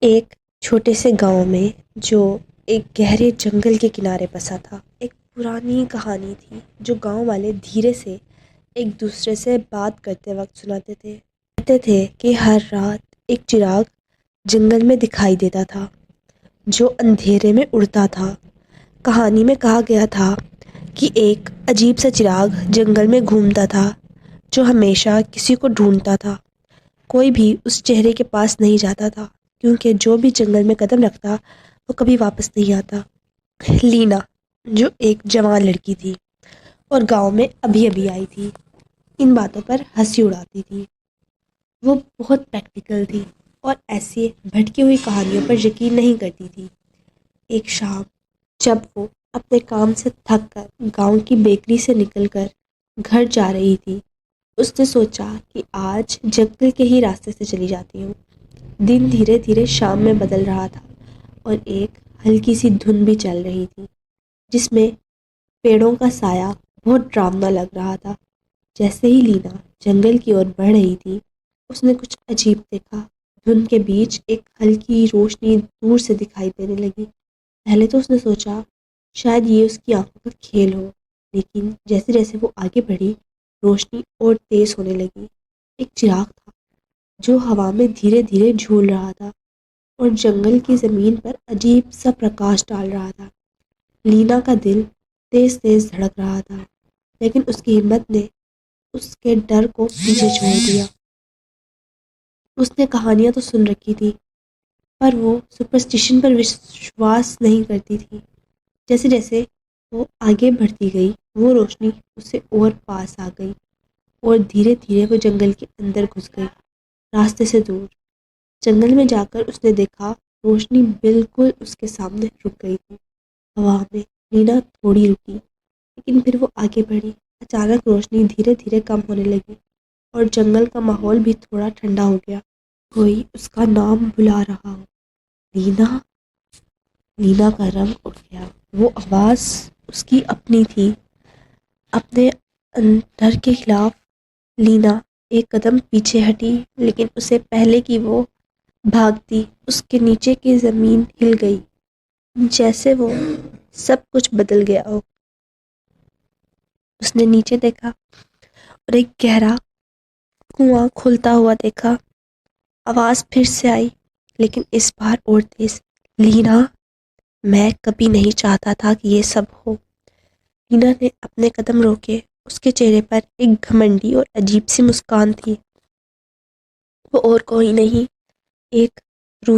ایک چھوٹے سے گاؤں میں جو ایک گہرے جنگل کے کنارے بسا تھا، ایک پرانی کہانی تھی جو گاؤں والے دھیرے سے ایک دوسرے سے بات کرتے وقت سناتے تھے۔ کہتے تھے کہ ہر رات ایک چراغ جنگل میں دکھائی دیتا تھا جو اندھیرے میں اڑتا تھا۔ کہانی میں کہا گیا تھا کہ ایک عجیب سا چراغ جنگل میں گھومتا تھا جو ہمیشہ کسی کو ڈھونڈتا تھا۔ کوئی بھی اس چہرے کے پاس نہیں جاتا تھا کیونکہ جو بھی جنگل میں قدم رکھتا وہ کبھی واپس نہیں آتا۔ لینا جو ایک جوان لڑکی تھی اور گاؤں میں ابھی ابھی آئی تھی، ان باتوں پر ہنسی اڑاتی تھی۔ وہ بہت پریکٹیکل تھی اور ایسی بھٹکی ہوئی کہانیوں پر یقین نہیں کرتی تھی۔ ایک شام جب وہ اپنے کام سے تھک کر گاؤں کی بیکری سے نکل کر گھر جا رہی تھی، اس نے سوچا کہ آج جنگل کے ہی راستے سے چلی جاتی ہوں۔ دن دھیرے دھیرے شام میں بدل رہا تھا اور ایک ہلکی سی دھن بھی چل رہی تھی جس میں پیڑوں کا سایہ بہت ڈراؤنا لگ رہا تھا۔ جیسے ہی لینا جنگل کی اور بڑھ رہی تھی، اس نے کچھ عجیب دیکھا۔ دھن کے بیچ ایک ہلکی روشنی دور سے دکھائی دینے لگی۔ پہلے تو اس نے سوچا شاید یہ اس کی آنکھوں کا کھیل ہو، لیکن جیسے جیسے وہ آگے بڑھی روشنی اور تیز ہونے لگی۔ ایک چراغ تھا جو ہوا میں دھیرے دھیرے جھول رہا تھا اور جنگل کی زمین پر عجیب سا پرکاش ڈال رہا تھا۔ لینا کا دل تیز تیز دھڑک رہا تھا، لیکن اس کی ہمت نے اس کے ڈر کو پیچھے چھوڑ دیا۔ اس نے کہانیاں تو سن رکھی تھی پر وہ سپرسٹیشن پر وشواس نہیں کرتی تھی۔ جیسے جیسے وہ آگے بڑھتی گئی، وہ روشنی اس سے اور پاس آ گئی اور دھیرے دھیرے وہ جنگل کے اندر گھس گئی، راستے سے دور۔ جنگل میں جا کر اس نے دیکھا روشنی بالکل اس کے سامنے رک گئی تھی۔ ہوا میں لینا تھوڑی رکی، لیکن پھر وہ آگے بڑھی۔ اچانک روشنی دھیرے دھیرے کم ہونے لگی اور جنگل کا ماحول بھی تھوڑا ٹھنڈا ہو گیا۔ کوئی اس کا نام بلا رہا ہو، لینا۔ لینا کا رنگ اٹھ گیا۔ وہ آواز اس کی اپنی تھی، اپنے ڈر کے خلاف۔ لینا ایک قدم پیچھے ہٹی، لیکن اسے پہلے کی وہ بھاگتی اس کے نیچے کی زمین ہل گئی، جیسے وہ سب کچھ بدل گیا ہو۔ اس نے نیچے دیکھا اور ایک گہرا کنواں کھلتا ہوا دیکھا۔ آواز پھر سے آئی، لیکن اس بار اور تیز، لینا، میں کبھی نہیں چاہتا تھا کہ یہ سب ہو۔ لینا نے اپنے قدم روکے، اس کے چہرے پر ایک گھمنڈی اور عجیب سی مسکان تھی۔ وہ اور کوئی نہیں، ایک